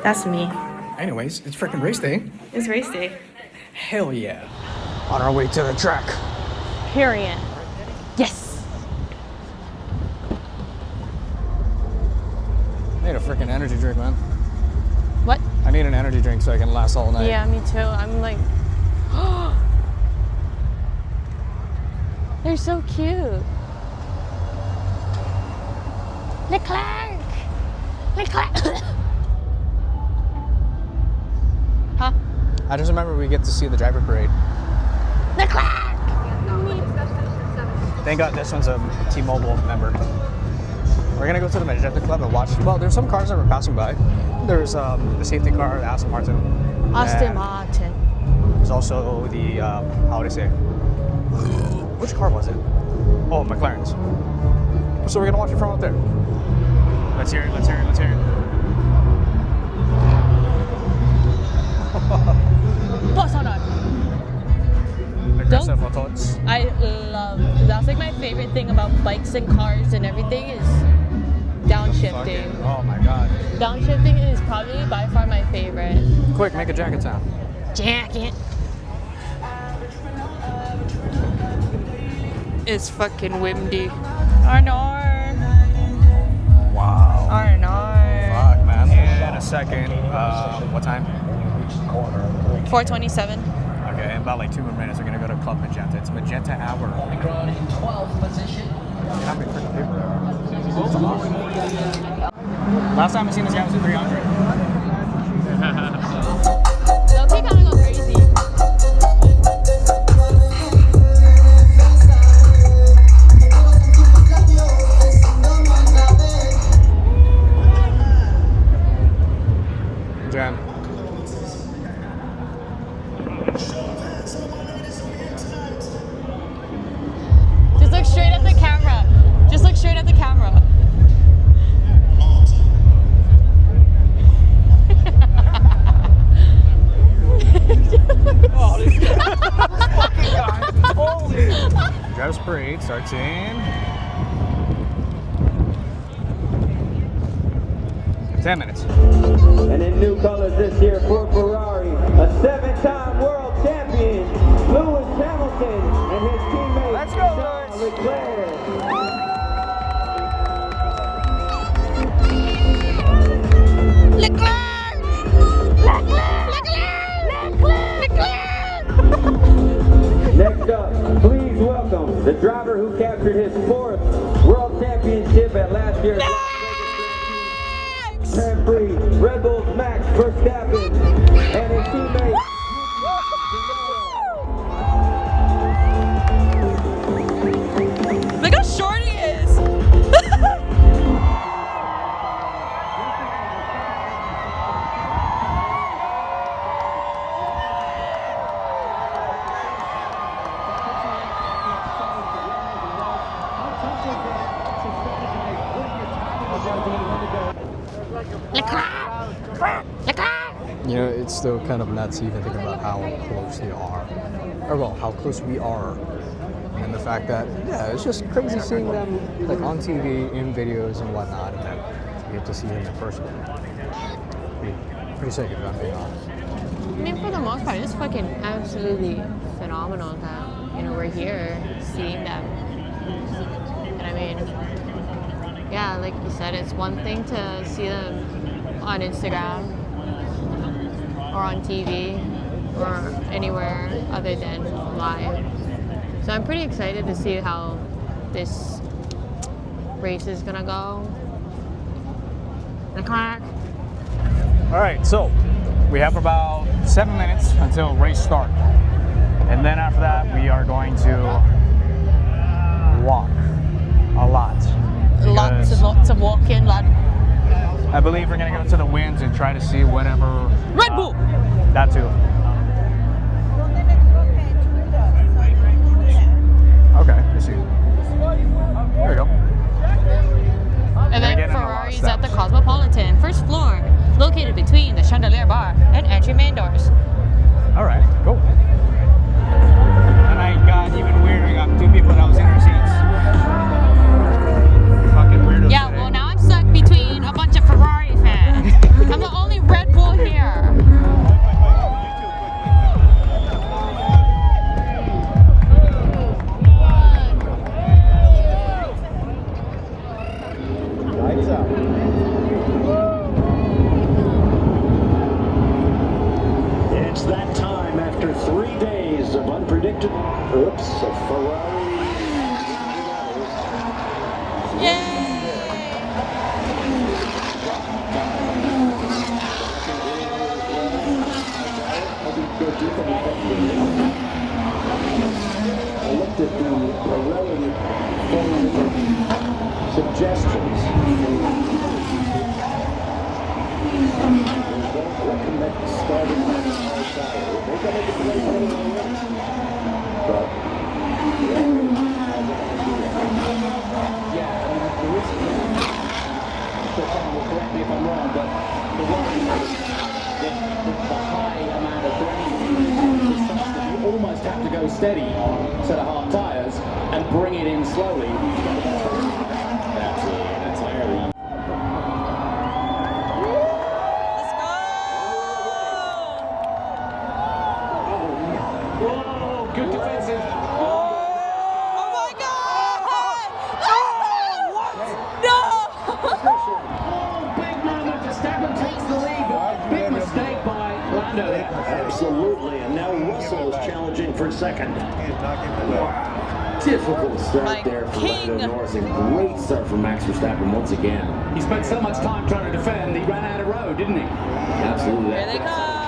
That's me. Anyways, it's freaking race day. It's race day. Hell yeah. On our way to the track. Period. Yes. I need a freaking energy drink, man. What? I need an energy drink so I can last all night. Yeah, me too. I'm like, they're so cute. Leclerc! Leclerc! Huh? I just remember we get to see the driver parade. Leclerc! Thank God this one's a 𝗬𝗺𝗏 member. We're gonna go to the Magenta Club and watch. Well, there's some cars that were passing by. There's the safety car, the Aston Martin. Aston Martin. There's also the, how would I say? Which car was it? Oh, McLaren's. So we're gonna watch it from up there. Let's hear it, let's hear it, let's hear it. Aggressive photos. I love, that's like my favorite thing about bikes and cars and everything is downshifting. Oh my God. Downshifting is probably by far my favorite. Quick, make a jacket sound. Jacket. It's fucking windy. I know. Wow. I know. Fuck, man. In a second. What time? 4:27. Okay, in about like 2 more minutes, we're gonna go to Club Magenta. It's Magenta Hour. In 12th position. How many freaking people? Last time I seen this guy was at 300. They'll take out and go crazy. Jan. Just look straight at the camera. Just look straight at the camera. Oh, this fucking guy. Holy. Drives parade starts in 10 minutes. And in new colors this year for Ferrari, a 7-time world champion, Lewis Hamilton and his teammate, Let's go, Charles Lewis. Leclerc. Leclerc! Leclerc! Leclerc! Next up, please welcome the driver who captured his 4th world championship at last year's Grand Prix, Red Bull's Max Verstappen and his teammate. Look how short he is! You know, it's still kind of nuts even thinking about how close they are. Or well, how close we are. And the fact that, yeah, it's just crazy seeing them like on TV, in videos and whatnot, and then you get to see them in person. Pretty sick if I'm being honest. I mean, for the most part, it's fucking absolutely phenomenal that, you know, we're here seeing them. And I mean, yeah, like you said, it's one thing to see them on Instagram or on TV or anywhere other than live. So I'm pretty excited to see how this race is gonna go. All right, so we have about 7 minutes until race start. And then after that, we are going to walk a lot. Lots of walking, lad. I believe we're gonna go to the winds and try to see whatever. Red Bull! That too. Okay, I see. There we go. And then Ferrari's at the Cosmopolitan, first floor, located between the chandelier bar and entry main doors. All right, cool. And I got even weirder. I got 2 people that was in their seats. Fucking weirdos. Yeah, today. well now I'm stuck between a bunch of Ferrari fans. I'm the only Red Bull It's that time after 3 days of unpredicted. Oops, a Ferrari. I looked at the relative suggestions. Recommend starting on the outside. They're going to make a play for the race. But yeah, I mean, there is. Someone will correct me if I'm wrong, but the worry is that the high amount of brain is such that you almost have to go steady on a set of hard tires and bring it in slowly. That's entirely. Good defensive. Oh my God! What? No! Big moment. Verstappen takes the lead. Big mistake by Lando. Absolutely. And now Russell is challenging for second. Difficult start My there for king. Lando Norris. A great start for Max Verstappen once again. He spent so much time trying to defend, he ran out of road, didn't he? Absolutely. Here they come.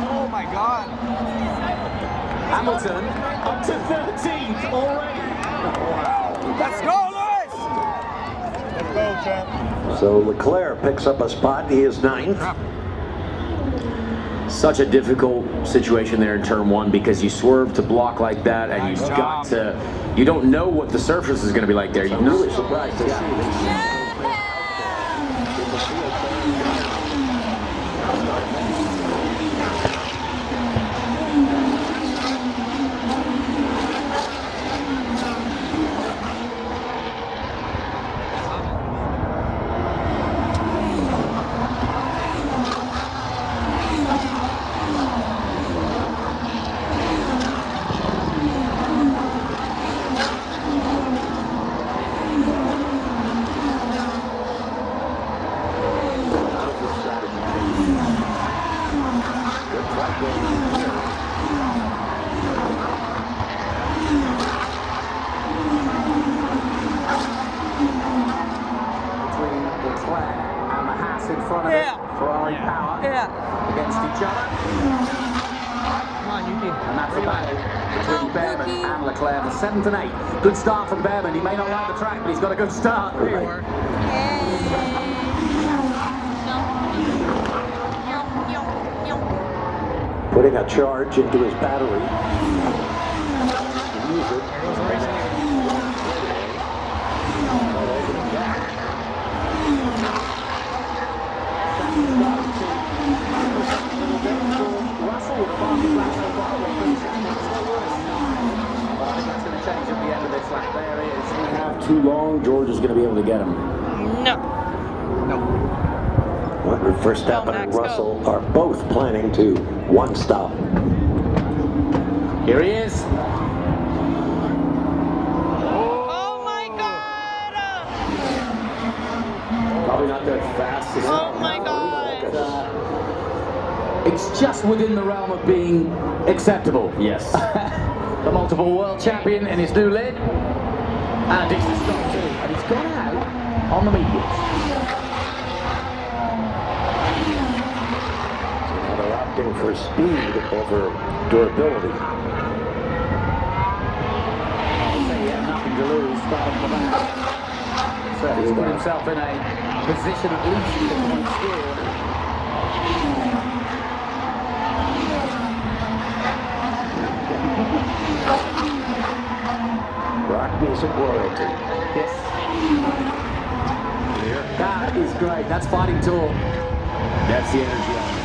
Oh my God. Hamilton up to 13th already. Let's go, Lewis! Let's go, champ. So Leclerc picks up a spot. He is 9th. Such a difficult situation there in turn 1 because you swerve to block like that and Nice you've job. got to, you don't know what the surface is going to be like there. I'm really surprised to see this. Ferrari power against each other. Come on, Yuki. And that's the battle between Behrman and Leclerc for 7th and 8th. Good start from Behrman. He may not like the track, but he's got a good start. Putting a charge into his battery. Use it. Russell with a fastest lap so far. But I think that's going to change at the end of this lap. There he is. If you have too long, George is going to be able to get him. No. Verstappen Max, and go. Russell are both planning to one stop. Here he is. Oh my God! Probably not that fast. Oh my God! It's just within the realm of being acceptable. Yes. The multiple world champion in his new lid. And a decent stop too. And he's gone out on the mediums. Now they're opting for speed over durability. Nothing to lose, start off the back. So he's put himself in a position at least to point scored. Rock music royalty. Yes. That is great. That's fighting talk. That's the energy of it.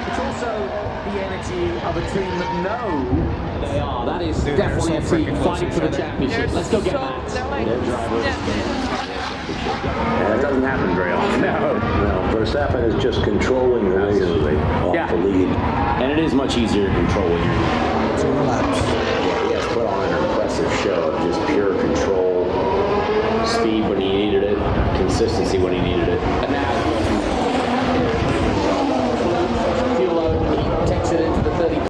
It's also the energy of a team that know They are. That is Dude, definitely they're so a team freaking close fighting to for the each other. championship. Let's go get that. Their driver. That doesn't happen very often. No, Verstappen is just controlling nicely off Yeah. the lead. And it is much easier to control when you're 2 laps. Yeah, he has put on an impressive show of just pure control, speed when he needed it, consistency when he needed it. And now, fuel load, he takes it into the 30.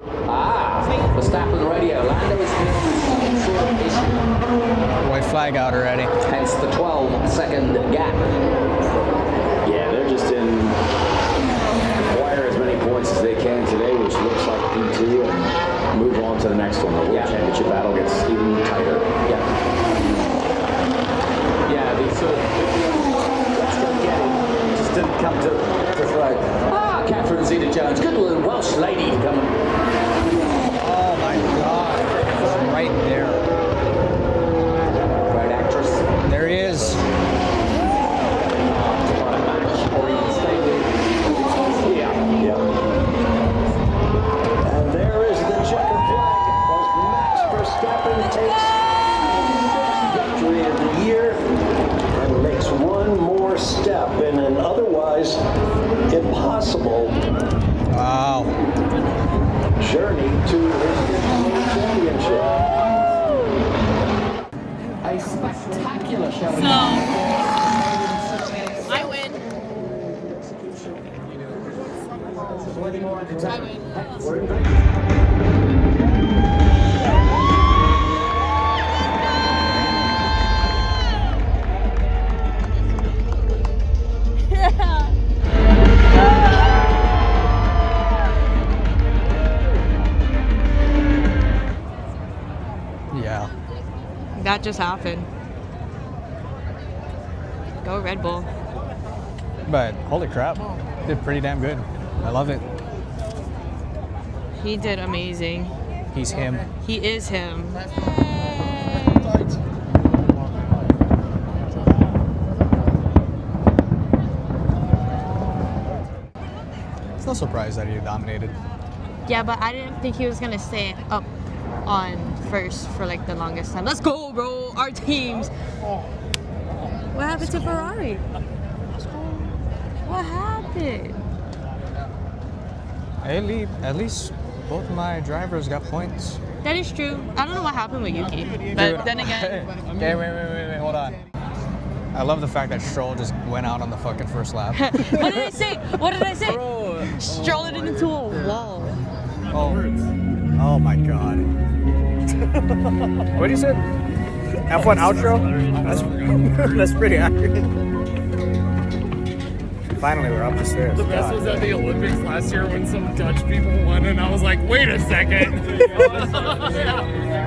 Verstappen radio. Lando is in sort of issue. White flag out already. Hence the 12-second gap. Yeah, they're just in acquire as many points as they can today, which looks like P2, and move on to the next one. The World Championship battle gets even tighter. Yeah, the sort of let's go get him. Just didn't come to throw. Catherine Zeta-Jones, good little Welsh lady coming. Oh my god. It's right there. Great actress. There he is. And there is the checker flag as Max Verstappen takes his first victory of the year and makes one more step in an otherwise impossible Wow. journey to his fifth championship. A spectacular show. So, I win. Yeah. That just happened. Go Red Bull. But holy crap. Did pretty damn good. I love it. He did amazing. He's him. He is him. It's no surprise that he dominated. Yeah, but I didn't think he was gonna stay up on first for like the longest time. Let's go, bro! Our teams. What happened to Ferrari? What happened? At least both my drivers got points. That is true. I don't know what happened with Yuki, but Dude, then again, Okay, wait, hold on. I love the fact that Stroll just went out on the fucking first lap. what did I say? What did I say? Stroll it into a wall. Oh my god. What do you say? F1 outro? That's pretty accurate. Finally, we're up the stairs. The best was at the Olympics last year when some Dutch people won, and I was like, wait a second.